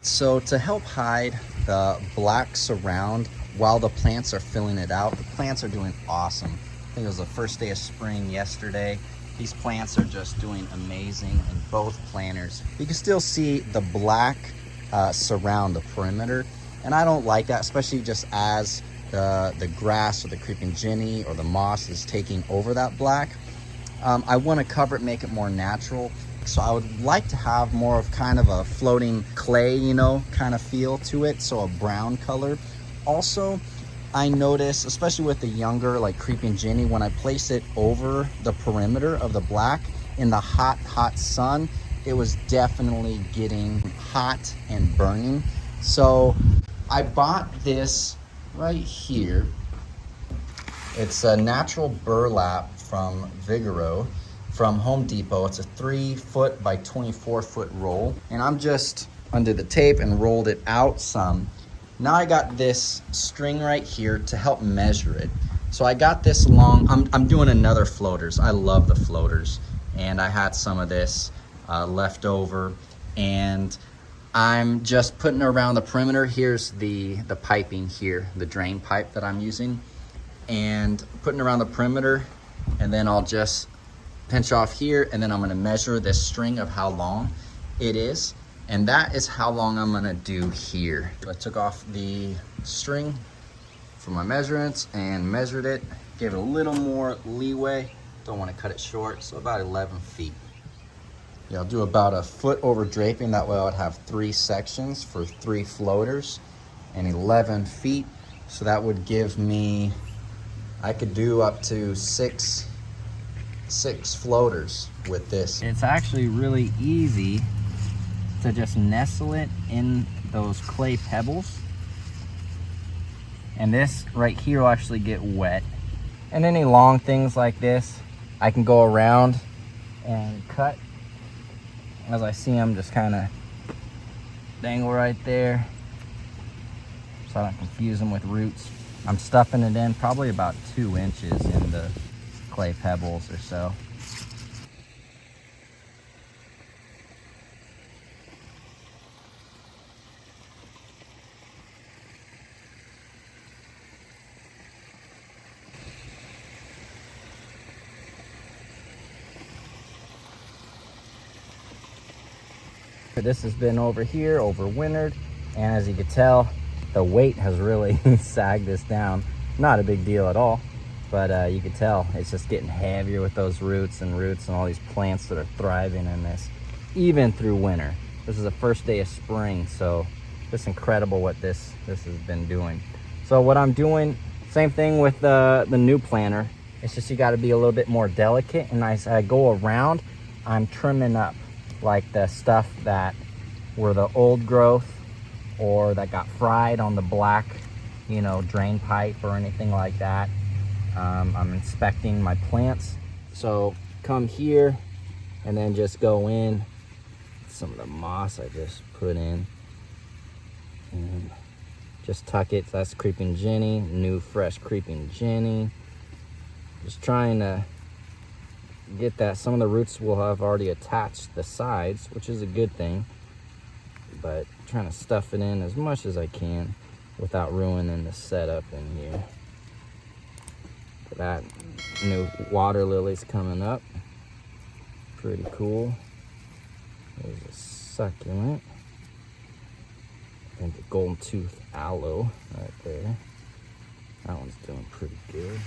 So to help hide the black surround while the plants are filling it out, the plants are doing awesome. I think it was the first day of spring yesterday. These plants are just doing amazing in both planters. You can still see the black surround the perimeter, and I don't like that, especially just as the grass or the creeping jenny or the moss is taking over that black. I want to cover it, make it more natural. So I would like to have more of kind of a floating clay, you know, kind of feel to it. So a brown color. Also, I notice, especially with the younger, like creeping jenny, when I place it over the perimeter of the black in the hot sun, it was definitely getting hot and burning. So I bought this right here. It's a natural burlap from Vigoro from Home Depot. It's a 3-foot by 24-foot roll. And I'm just undid the tape and rolled it out some. Now I got this string right here to help measure it. So I got this long, I'm doing another floaters. I love the floaters. And I had some of this left over. And I'm just putting it around the perimeter. Here's the piping here, the drain pipe that I'm using. And putting around the perimeter, and then I'll just pinch off here, and then I'm gonna measure this string of how long it is, and that is how long I'm gonna do here. I took off the string for my measurements and measured it, gave it a little more leeway, don't want to cut it short, so about 11 feet. Yeah, I'll do about a foot over draping, that way I would have 3 sections for 3 floaters and 11 feet, so that would give me, I could do up to six floaters with this. It's actually really easy to just nestle it in those clay pebbles. And this right here will actually get wet. And any long things like this, I can go around and cut. As I see them just kind of dangle right there, so I don't confuse them with roots. I'm stuffing it in probably about 2 inches in the clay pebbles or so. This has been over here, overwintered, and as you can tell, the weight has really sagged this down. Not a big deal at all, but you can tell it's just getting heavier with those roots and all these plants that are thriving in this, even through winter. This is the first day of spring, so it's incredible what this has been doing. So what I'm doing, same thing with the new planter. It's just you got to be a little bit more delicate, and as I go around, I'm trimming up like the stuff that were the old growth or that got fried on the black, you know, drain pipe or anything like that. I'm inspecting my plants. So come here and then just go in some of the moss I just put in and just tuck it. So that's creeping jenny, new fresh creeping jenny. Just trying to get that. Some of the roots will have already attached the sides, which is a good thing, but trying to stuff it in as much as I can without ruining the setup in here. That new water lily's coming up, pretty cool. There's a succulent, I think the golden tooth aloe right there. That one's doing pretty good.